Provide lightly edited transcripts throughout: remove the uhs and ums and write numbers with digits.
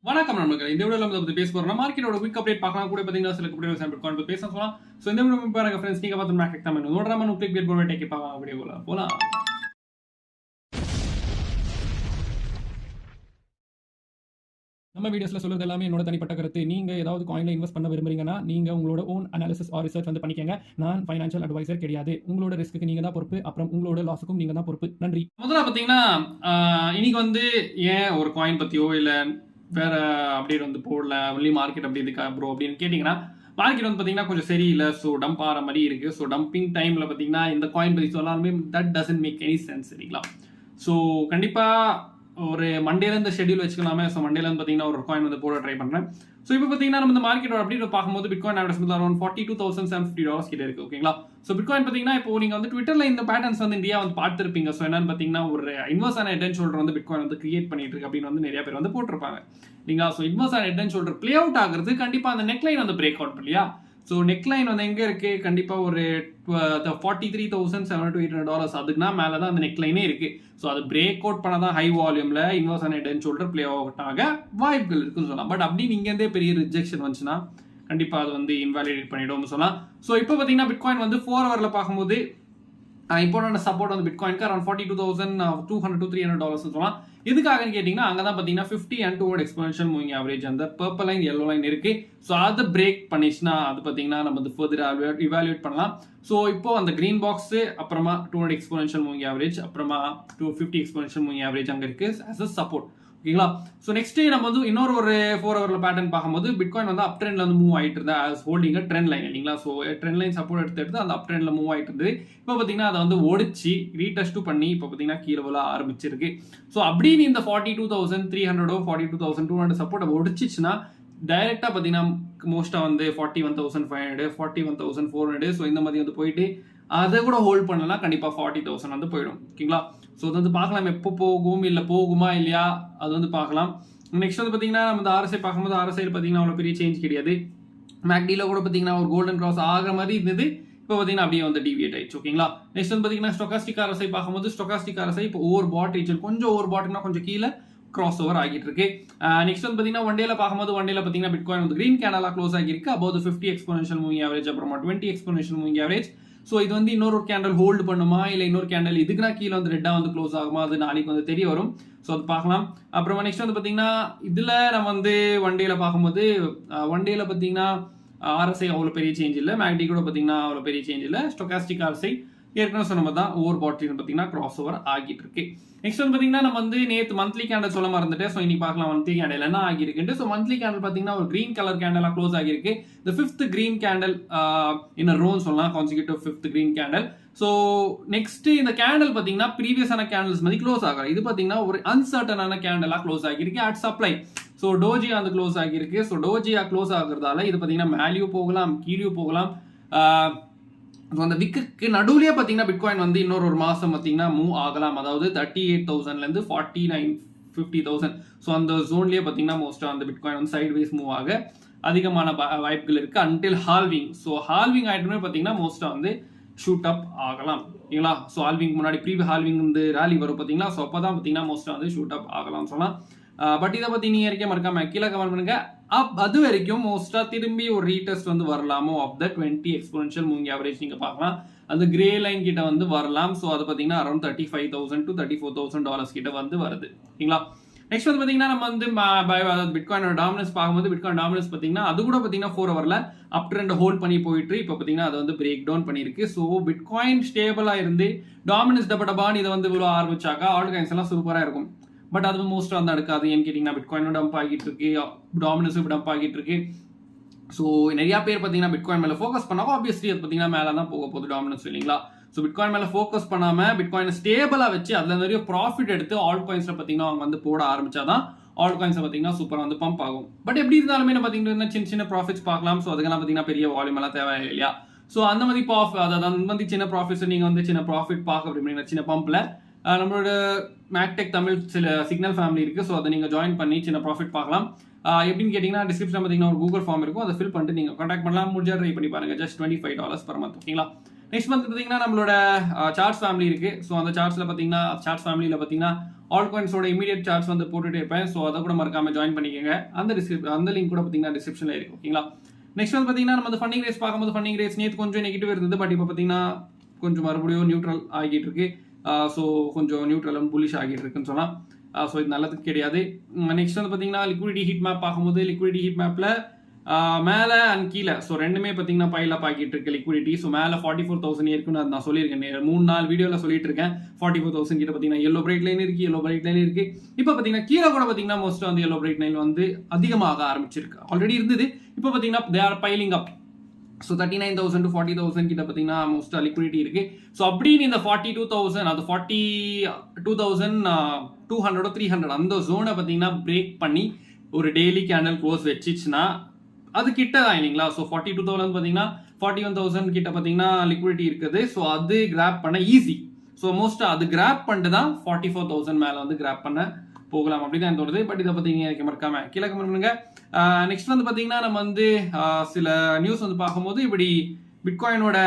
வணக்கம் நண்பர்களே. இந்த வீடியோல நம்ம பத்தி பேச போறோம். மார்க்கெட்டோட குயிக் அப்டேட் பார்க்கலாம். கூட பாத்தீங்கன்னா சில குட் பிட்காயின் பத்தி பேச சொல்லலாம். சோ இந்த வீடியோ பாருங்க फ्रेंड्स. நீங்க பார்த்த மார்க்கெட் தமிழ் நோட்ராம நோ கிளிக் பேட் போட டேக் பாக்கலாம். வீடியோல போலாம். நம்ம வீடியோஸ்ல சொல்றது எல்லாமே என்னோட தனிப்பட்ட கருத்து. நீங்க ஏதாவது காயின்ல இன்வெஸ்ட் பண்ண விரும்புறீங்கன்னா நீங்க உங்களோட ஓன் அனாலிசிஸ் ஆர் ரிசர்ச் வந்து பண்ணிக்கங்க. நான் ஃபைனான்ஷியல் அட்வைசர் கிடையாது. உங்களோட ரிஸ்க்கு நீங்க தான் பொறுப்பு. அப்புறம் உங்களோட லாஸ்க்கும் நீங்க தான் பொறுப்பு. நன்றி. முதல்ல பாத்தீங்கன்னா இன்னைக்கு வந்து ஏன் ஒரு காயின் பத்தியோ இல்ல வேற அப்டேட் வந்து போடல, ஒன்லி மார்க்கெட் அப்படி இருக்கா ப்ரோ அப்படின்னு கேட்டிங்கன்னா, மார்க்கெட் வந்து பார்த்தீங்கன்னா கொஞ்சம் சரியில்லை. ஸோ டம்ப் ஆகிற மாதிரி இருக்குது. ஸோ டம்பிங் டைமில் பார்த்தீங்கன்னா இந்த காயின் பற்றி சொல்லாலுமே that doesn't make any sense சரிங்களா. ஸோ கண்டிப்பாக ஒரு மண்டேலேருந்து ஷெடியூல் வச்சுக்கலாமே. ஸோ மண்டேலேருந்து பார்த்தீங்கன்னா ஒரு காயின் வந்து போட ட்ரை பண்ணுறேன். ஸோ இப்போ பார்த்தீங்கன்னா நம்ம இந்த மார்க்கெட்டோட அப்படி பார்க்கும்போது பிட்காயின் ஆவரேஜ் அரௌண்ட் $42,750 கிட்ட இருக்கு ஓகேங்களா. ஸோ பிட்காயின் பார்த்தீங்கன்னா இப்போ நீங்கள் வந்து ட்விட்டரில் இந்த பேட்டர்ன்ஸ் வந்து இந்தியா வந்து பார்த்துருப்பீங்க. ஸோ என்னன்னு பார்த்தீங்கன்னா ஒரு இன்வெர்ஸ் ஆன ஹெட் அண்ட் ஷோல்டர் வந்து பிட்காயின் வந்து கிரியேட் பண்ணிட்டு இருக்கு அப்படின்னு வந்து நிறைய பேர் வந்து போட்டிருப்பாங்க இல்லைங்களா. ஸோ இன்வெர்ஸ் ஆன head and shoulder play out ஆகுறது கண்டிப்பாக அந்த நெக்லைன் வந்து பிரேக் அவுட் இல்லையா. ஸோ நெக்லைன் வந்து எங்கே இருக்கு, கண்டிப்பாக ஒரு $43,700 அதுக்குனா மேலே தான் அந்த நெக்லைனே இருக்கு. ஸோ அது பிரேக் அவுட் பண்ணாதான் ஹை வால்யூம்ல இன்வெர்ஸ் ஆன head and shoulder play out ஆக வாய்ப்புகள் இருக்குன்னு சொல்லலாம். பட் அப்படி நீங்க பெரிய ரிஜெக்ஷன் வந்துச்சுன்னா கண்டிப்பாக அது வந்து இன்வாலிடேட் பண்ணிடும் சொல்லலாம். ஸோ இப்போ பார்த்தீங்கன்னா பிட்காயின் வந்து 4 ஹவர்ல பார்க்கும்போது இம்பார்ட்டன்ட் சப்போர்ட் வந்து பிட்காயினுக்கு அரௌண்ட் $42,200 to $300 சொல்லலாம். எதுக்காகன்னு கேட்டிங்கன்னா அங்கே தான் பார்த்தீங்கன்னா 50 and 200 எக்ஸ்போனன்ஷியல் மூவிங் ஆவரேஜ் அந்த பர்பிள் லைன் எல்லோ லைன் இருக்கு. ஸோ அதை பிரேக் பண்ணிச்சுன்னா அது பார்த்தீங்கன்னா நம்ம வந்து ஃபர்தர் இவாலுவேட் பண்ணலாம். ஸோ இப்போ அந்த கிரீன் பாக்ஸ் அப்புறமா 200 எக்ஸ்போனன்ஷியல் மூவிங் ஆவரேஜ் அப்புறமா 250 எக்ஸ்போனன்ஷியல் மூவிங் ஆவரேஜ் அங்கே இருக்கு ஆஸ் அ சப்போர்ட் ஓகேங்களா. ஸோ நெக்ஸ்ட் நம்ம வந்து இன்னொரு ஒரு 4 ஹவர்ல பேட்டர்ன் பார்க்கும்போது பிட்காயின் வந்து அப் ட்ரெண்ட்ல வந்து மூவ் ஆயிட்டு இருந்தா ஆஸ் ஹோல்டிங் ட்ரெண்ட் லைன் இல்லைங்களா. ஸோ ட்ரெண்ட் லைன் சப்போர்ட் எடுத்து அந்த அப் ட்ரெண்ட்ல மூவ் ஆயிட்டு இருந்தது. இப்போ பார்த்தீங்கன்னா அதை வந்து ஒடிச்சு ரீடெஸ்ட் பண்ணி இப்போ பார்த்தீங்கன்னா கீழே விழ ஆரம்பிச்சிருக்கு. ஸோ அப்படின்னு இந்த 42,300 42,200 சப்போர்ட் ஒடிச்சிச்சுன்னா டைரக்டா பார்த்தீங்கன்னா மோஸ்டா வந்து 41,500 41,400 ஸோ இந்த மாதிரி வந்து போயிட்டு அதை கூட ஹோல்ட் பண்ணலாம் கண்டிப்பாக 40,000 வந்து போயிடும் ஓகேங்களா. ஸோ அது வந்து பார்க்கலாம் எப்போ போகும் இல்லை போகுமா இல்லையா அது வந்து பார்க்கலாம். நெக்ஸ்ட் வந்து பார்த்தீங்கன்னா நம்ம இந்த RSI பார்க்கும்போது RSIயில் பார்த்தீங்கன்னா அவ்வளோ பெரிய சேஞ்ச் கிடையாது. மேக்டியில் கூட பார்த்தீங்கன்னா ஒரு கோல்டன் கிராஸ் ஆகிற மாதிரி இருந்தது. இப்போ பார்த்தீங்கன்னா அப்படியே வந்து டிவியேட் ஆயிடுச்சு ஓகேங்களா. நெக்ஸ்ட் வந்து பார்த்தீங்கன்னா ஸ்டொகாஸ்டிக் RSI பார்க்கும்போது ஸ்டொகாஸ்டிக் RSI இப்போ ஓவர் பாட் ரீஜன் கொஞ்சம் ஓவர் பாட்னா கொஞ்சம் கீழே கிராஸ் ஓவர் ஆகிட்டு இருக்கு. நெக்ஸ்ட் வந்து பார்த்தீங்கன்னா ஒன் டேல பார்க்கும்போது ஒன் டேல பார்த்தீங்கன்னா பிட்காயின் வந்து கிரீன் கேண்டலா க்ளோஸ் ஆகிருக்கு. அபவுட் 50 எக்ஸ்போனன்ஷியல் மூவிங் ஆவரேஜ் அப்புறமா 20 எக்ஸ்போனன்ஷியல் மூவிங் ஆவரேஜ். ஸோ இது வந்து இன்னொரு கேண்டல் ஹோல்டு பண்ணுமா இல்லை இன்னொரு கேண்டல் இதுக்குனா கீழே வந்து ரெட்டாக வந்து க்ளோஸ் ஆகுமா அது நாளைக்கு வந்து தெரிய வரும். ஸோ அது பார்க்கலாம். அப்புறமா நெக்ஸ்ட் வந்து பார்த்தீங்கன்னா இதில் நம்ம வந்து ஒன் டேல பார்க்கும்போது ஒன் டேல பார்த்தீங்கன்னா RSI அவ்வளோ பெரிய சேஞ்ச் இல்லை. மேக்டி கூட பார்த்தீங்கன்னா அவ்வளோ பெரிய சேஞ்ச் இல்லை. ஸ்டொகாஸ்டிக் RSI ஏற்கனவே சொன்ன மாதிரி தான் ஓவர் பாட்டில் பார்த்தீங்கன்னா கிராஸ் ஓவர் ஆகிட்டு இருக்கு. நெக்ஸ்ட் வந்து பார்த்தீங்கன்னா நம்ம வந்து நேற்று மந்த்லி கேண்டல் சொல்ல மறந்துட்டேன். ஸோ இன்னைக்கு பார்க்கலாம் மந்த்லி கேண்டல் என்ன ஆகிருக்குன்ட்டு. ஸோ மந்த்லி கேண்டல் பார்த்தீங்கன்னா ஒரு கிரீன் கலர் கேண்டலாக க்ளோஸ் ஆகிருக்கு. இந்த 5th கிரீன் கேண்டல் இன் ரோன்னு சொல்லலாம் consecutive 5th green candle. So next இந்த கேண்டல் பார்த்தீங்கன்னா ப்ரீவியஸான கேண்டல்ஸ் மாதிரி க்ளோஸ் ஆகல. இது பார்த்தீங்கன்னா ஒரு அன்சர்டனான கேண்டலாக க்ளோஸ் ஆகிருக்கு அட் சப்ளை. ஸோ டோஜியா வந்து க்ளோஸ் ஆகிருக்கு. ஸோ டோஜியா க்ளோஸ் ஆகுறதால இது பார்த்தீங்கன்னா மேலேயும் போகலாம் கீழேயும் போகலாம். ஸோ அந்த விக்கு நடுவுலேயே பார்த்தீங்கன்னா பிட்காயின் வந்து இன்னொரு ஒரு மாதம் பார்த்தீங்கன்னா மூவ் ஆகலாம். அதாவது 38,000லேருந்து 49,50,000 ஸோ அந்த ஜோன்லேயே பார்த்தீங்கன்னா மோஸ்ட்டாக அந்த பிட்காயின் வந்து சைட் வைஸ் மூவ் ஆக அதிகமான வாய்ப்புகள் இருக்குது அன்டில் ஹால்விங். ஸோ ஹால்விங் ஆகிட்டுமே பார்த்தீங்கன்னா மோஸ்ட்டாக வந்து ஷூட் அப் ஆகலாம் ஓகேங்களா. ஸோ ஹால்விங் முன்னாடி ப்ரீ ஹால்விங் வந்து ரேலி வரும் பார்த்தீங்களா. ஸோ அப்போ தான் பார்த்தீங்கன்னா மோஸ்ட்டாக வந்து ஷூட் அப் ஆகலாம் சொல்லலாம். பட் இதை பற்றி நீங்கள் வரைக்கும் மறக்காம கீழே கமெண்ட் பண்ணுங்க. அது வரைக்கும் மோஸ்ட்டாக திரும்பி ஒரு ரீடெஸ்ட் வந்து வரலாமோ of the 20 exponential moving average நீங்கள் பார்க்கலாம். அந்த கிரே லைன் கிட்ட வந்து வரலாம். ஸோ அது பார்த்தீங்கன்னா அரௌண்ட் $35,000 to $34,000 கிட்ட வந்து வருது ஓகேங்களா. நெக்ஸ்ட் வந்து பார்த்தீங்கன்னா நம்ம வந்து பிட்காயினோட டாமினன்ஸ் பார்க்கும்போது பிட்காயின் டாமினன்ஸ் பார்த்தீங்கன்னா அது கூட பார்த்தீங்கன்னா 4 ஹவர்ல அப் ட்ரெண்ட் ஹோல்ட் பண்ணி போயிட்டு இப்போ பார்த்தீங்கன்னா அது வந்து பிரேக் டவுன் பண்ணியிருக்கு. ஸோ பிட்காயின் ஸ்டேபிளாக இருந்து டாமினன்ஸ் டபடபான்னு இதை வந்து இவ்வளோ ஆரம்பிச்சாக்கா ஆல்ட் காயின்ஸ் எல்லாம் சூப்பராக இருக்கும். பட் அது மோஸ்ட்டாக வந்து நடக்காது. ஏன்னு கேட்டிங்கன்னா பிட்காயினும் டம்ப் ஆகிட்டு இருக்கு, டாமினன்ஸும் டம்ப் ஆகிட்டு இருக்கு. ஸோ நிறைய பேர் பார்த்தீங்கன்னா பிட்காயின் மேலே ஃபோக்கஸ் பண்ணாமல் ஆப்வியஸ்லி அது பார்த்தீங்கன்னா மேலே தான் போக போகுது டாமினன்ஸ் இல்லைங்களா. ஸோ பிட்காயின் மேலே ஃபோக்கஸ் பண்ணாமல் பிட்காயினை ஸ்டேபிளாக வச்சு அதில் நிறைய ப்ராஃபிட் எடுத்து ஆல்ட் காயின்ஸில் பார்த்தீங்கன்னா அவங்க வந்து போட ஆரம்பிச்சாதான் ஆல்ட் காயின்ஸை பார்த்தீங்கன்னா சூப்பராக வந்து பம்ப் ஆகும். பட் எப்படி இருந்தாலுமே பார்த்தீங்கன்னா சின்ன சின்ன ப்ராஃபிட்ஸ் பார்க்கலாம். ஸோ அதுக்கெல்லாம் பார்த்தீங்கன்னா பெரிய வால்யூம் எல்லாம் தேவை இல்லையா. ஸோ அந்த மாதிரி அதாவது அந்த மாதிரி சின்ன ப்ராஃபிட்ஸ் நீங்கள் வந்து சின்ன ப்ராஃபிட் பார்க்க அப்படின்னா சின்ன பம்பில் நம்மளோட மேக்டெக் தமிழ் சில சிக்னல் ஃபேமிலி இருக்குது. ஸோ அதை நீங்கள் ஜாயின் பண்ணி சின்ன ப்ராஃபிட் பார்க்கலாம். எப்படின்னு கேட்டிங்கன்னா டிஸ்கிரிப்ஷன் பார்த்தீங்கன்னா ஒரு கூகுள் ஃபார்ம் இருக்கும். அதை ஃபில் பண்ணிட்டு நீங்கள் கான்டாக்ட் பண்ணலாம். முடிஞ்சா ட்ரை பண்ணி பாருங்கள். ஜஸ்ட் $25 per month ஓகேங்களா. நெக்ஸ்ட் வந்து பார்த்தீங்கன்னா நம்மளோட சார்ட்ஸ் ஃபேமிலி இருக்கு. ஸோ அந்த சார்ட்ஸில் பார்த்தீங்கன்னா சார்ட்ஸ் ஃபேமிலியில் பார்த்தீங்கன்னா ஆல் காயின்ஸோட இமீடியட் சார்ட்ஸ் வந்து போட்டுட்டே இருப்பேன். ஸோ அதை கூட மறக்காம ஜாயின் பண்ணிக்கோங்க. அந்த லிங்க் கூட பார்த்தீங்கன்னா டிஸ்கிரிப்ஷனில் இருக்கு. ஓகேங்களா. நெக்ஸ்ட் வந்து பார்த்தீங்கன்னா நம்ம வந்து ஃபண்டிங் ரேஸ் பார்க்கும்போது ஃபண்டிங் ரேஸ் நேற்று கொஞ்சம் நெகட்டிவ் இருந்தது. பட் இப்போ பார்த்தீங்கன்னா கொஞ்சம் மறுபடியும் நியூட்ரல் ஆகிட்டு இருக்கு. ஸோ கொஞ்சம் நியூட்ரலும் புல்லிஷ் ஆகிட்டு இருக்குன்னு சொல்லலாம். ஸோ இது நல்லதுக்கு கிடையாது. நெக்ஸ்ட் வந்து பார்த்தீங்கன்னா லிக்விடிட்டி ஹீட் மேப் பார்க்கும்போது லிக்விடிட்டி ஹீட் மேப்பில் மேலே அண்ட் கீழே ஸோ ரெண்டுமே பார்த்தீங்கன்னா பைல் அப் ஆகிட்டு இருக்கு லிக்விடிட்டி. ஸோ மேலே 44,000 இருக்குன்னு நான் சொல்லியிருக்கேன். 3-4 வீடியோவில் சொல்லிட்டு இருக்கேன். 44,000 கிட்ட பார்த்தீங்கன்னா எல்லோ பிரைட் லைன் இருக்கு, எல்லோ பிரைட் லைன் இருக்கு. இப்போ பார்த்தீங்கன்னா கீழே கூட பார்த்தீங்கன்னா மோஸ்ட் வந்து எல்லோ பிரைட் லைன் வந்து அதிகமாக ஆரம்பிச்சிருக்கு. ஆல்ரெடி இருந்தது. இப்போ பார்த்தீங்கன்னா they are boiling up. So 39,000 to 40,000 கிட்ட பார்த்தீங்கன்னா மோஸ்ட்டாக லிக்விடிட்டி இருக்கு. ஸோ அப்படின்னு இந்த 42,000 அது 42,200 300 அந்த ஜோனை பார்த்தீங்கன்னா பிரேக் பண்ணி ஒரு டெய்லி கேண்டல் க்ளோஸ் வச்சிச்சுன்னா அது கிட்ட தான் இல்லைங்களா. ஸோ 42,000 பார்த்தீங்கன்னா 41,000 கிட்ட பார்த்தீங்கன்னா லிக்விடிட்டி இருக்குது. ஸோ அது கிராப் பண்ண ஈஸி. ஸோ மோஸ்ட்டாக அது கிராப் பண்ணிட்டு தான் 44,000 மேலே வந்து கிராப் பண்ண போகலாம் அப்படி தான் தோணுது. பட் இதை பற்றி நீங்கள் மறக்காம கீழே கமெண்ட் பண்ணுங்க. நெக்ஸ்ட் வந்து பார்த்தீங்கன்னா நம்ம வந்து சில நியூஸ் வந்து பார்க்கும்போது இப்படி பிட்காயினோட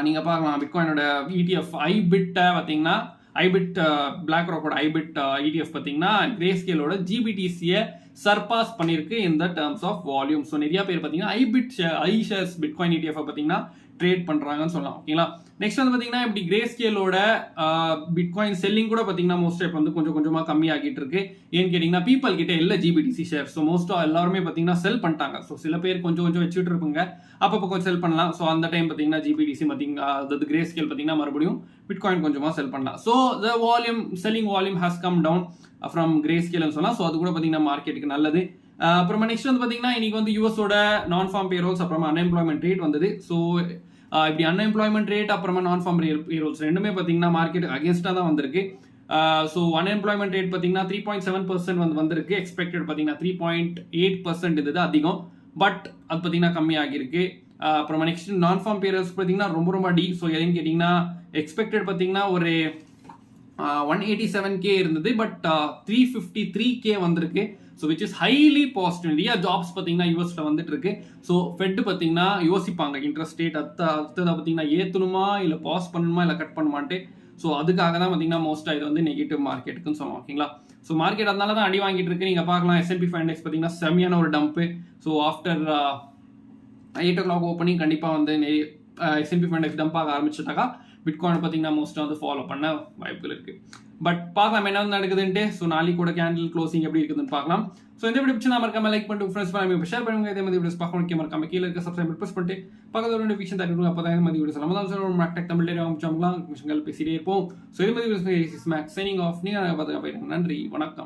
நீங்கள் பார்க்கலாம். பிட்காயினோட ETF ஐபிட்டை பார்த்தீங்கன்னா ஐபிட் பிளாக் ராக்கோட ஐபிட் ETF பார்த்தீங்கன்னா கிரே ஸ்கேலோட GBTCயை சர்பாஸ் பண்ணியிருக்கு இந்த டேர்ம்ஸ் ஆஃப் வால்யூம். ஸோ நிறைய பேர் பார்த்தீங்கன்னா ஐ ஷேர்ஸ் பிட்காயின் ETF பார்த்தீங்கன்னா ட்ரேட் பண்ணுறாங்கன்னு சொல்லலாம். ஓகேங்களா. நெக்ஸ்ட் வந்து பார்த்தீங்கன்னா இப்படி கிரே ஸ்கேலோட பிட்காயின் செல்லிங் கூட பார்த்தீங்கன்னா மோஸ்ட் இப்போ வந்து கொஞ்சம் கொஞ்சமாக கம்மியாகிட்டு இருக்கு. ஏன்னு கேட்டிங்கன்னா பீப்பிள் கிட்ட இல்லை GBTC ஷேர். ஸோ மோஸ்ட்டாக எல்லாருமே பார்த்தீங்கன்னா செல் பண்ணிட்டாங்க. ஸோ சில பேர் கொஞ்சம் கொஞ்சம் வச்சுட்டு இருப்பாங்க, அப்பப்போ கொஞ்சம் செல் பண்ணலாம். ஸோ அந்த டைம் பார்த்தீங்கன்னா GBTC பார்த்தீங்கன்னா அதாவது கிரே ஸ்கேல் பார்த்தீங்கன்னா மறுபடியும் பிட்காயின் கொஞ்சமாக செல் பண்ணலாம். So the volume selling volume has come down from grey ஸ்கேல்னு சொல்லலாம். ஸோ அது கூட பார்த்தீங்கன்னா மார்க்கெட்டுக்கு நல்லது. அப்புறமா நெக்ஸ்ட் வந்து பார்த்தீங்கன்னா இன்னைக்கு வந்து யூஎஸோட நான் ஃபார்ம் பேரோல்ஸ் அப்புறமா அன்எம்ப்ளாய்மெண்ட் ரேட் வந்தது. ஸோ இப்படி அன்எம்ப்ளாய்மெண்ட் ரேட் அப்புறமா நான் ஃபார்ம் பேரோல்ஸ் ரெண்டுமே பார்த்தீங்கன்னா மார்க்கெட் அகேன்ஸ்டாக தான் வந்திருக்கு. ஸோ அன்எம்ப்ளாய்மெண்ட் ரேட் பார்த்தீங்கன்னா 3.7% வந்திருக்கு. எக்ஸ்பெக்டட் பார்த்தீங்கன்னா 3.8% இருந்தது அதிகம். பட் அது பார்த்தீங்கன்னா கம்மியாகிருக்கு. அப்புறமா நெக்ஸ்ட் நான் ஃபார்ம் பேரோல்ஸ் பார்த்தீங்கன்னா ரொம்ப ரொம்ப டி. ஸோ எதுன்னு கேட்டிங்கன்னா எக்ஸ்பெக்டட் பார்த்தீங்கன்னா ஒரு 187K இருந்தது. பட் 353K வந்திருக்கு. So which is highly positive. நிறைய ஜாப்ஸ் பார்த்தீங்கன்னா யூஎஸ்ல வந்துட்டு இருக்கு. ஸோ ஃபெட் பார்த்தீங்கன்னா யோசிப்பாங்க இன்ட்ரெஸ்ட் ரேட் அடுத்ததை பார்த்தீங்கன்னா ஏற்றணுமா இல்லை பாஸ் பண்ணணுமா இல்லை கட் பண்ணுமான்ட்டு. ஸோ அதுக்காக தான் பார்த்தீங்கன்னா மோஸ்ட்டாக இது வந்து நெகட்டிவ் மார்க்கெட்டுக்குன்னு சொல்லுவோம். ஓகேங்களா. ஸோ மார்க்கெட் அதனால தான் அடி வாங்கிட்டு இருக்கு. நீங்கள் பார்க்கலாம் S&P 500 பார்த்தீங்கன்னா செம்மையான ஒரு dump. So after 8 o'clock opening கண்டிப்பாக வந்து S&P 500 டம்ப் ஆக ஆரம்பிச்சுட்டாக்கா பிட்காயின் பார்த்தீங்கன்னா மோஸ்ட்டாக வந்து ஃபாலோ பண்ண வாய்ப்புகள் இருக்கு. பட் பார்க்கலாம் என்ன வந்து நடக்குதுன்ட்டு. ஸோ நாளைக்கு கூட கேண்டில் க்ளோசிங் எப்படி இருக்குதுன்னு பார்க்கலாம். ஸோ இந்த வீடியோ பிடிச்சா மறக்காம லைக் பண்ணிட்டு ஃப்ரெண்ட்ஸ் பண்ணி ஷேர் பண்ணுங்க. இதே மாதிரி வீடியோஸ் பார்க்கணும் மறக்காம கீழே இருக்க சப்ஸ்கிரைப் ப்ரெஸ் பண்ணிட்டு பக்கத்தில் நோட்டிஃபிகேஷன் தருங்க. அப்போ தான் இந்த மாதிரி வீடியோஸ் நம்ம தான் தமிழ் ஆரம்பிச்சோம்லாம் விஷயங்கள் பேசிட்டே இருப்போம். ஸோ இது மாதிரி வீடியோஸ் சைனிங் ஆஃப். நீங்கள் பார்த்துக்க போயிருங்க. நன்றி, வணக்கம்.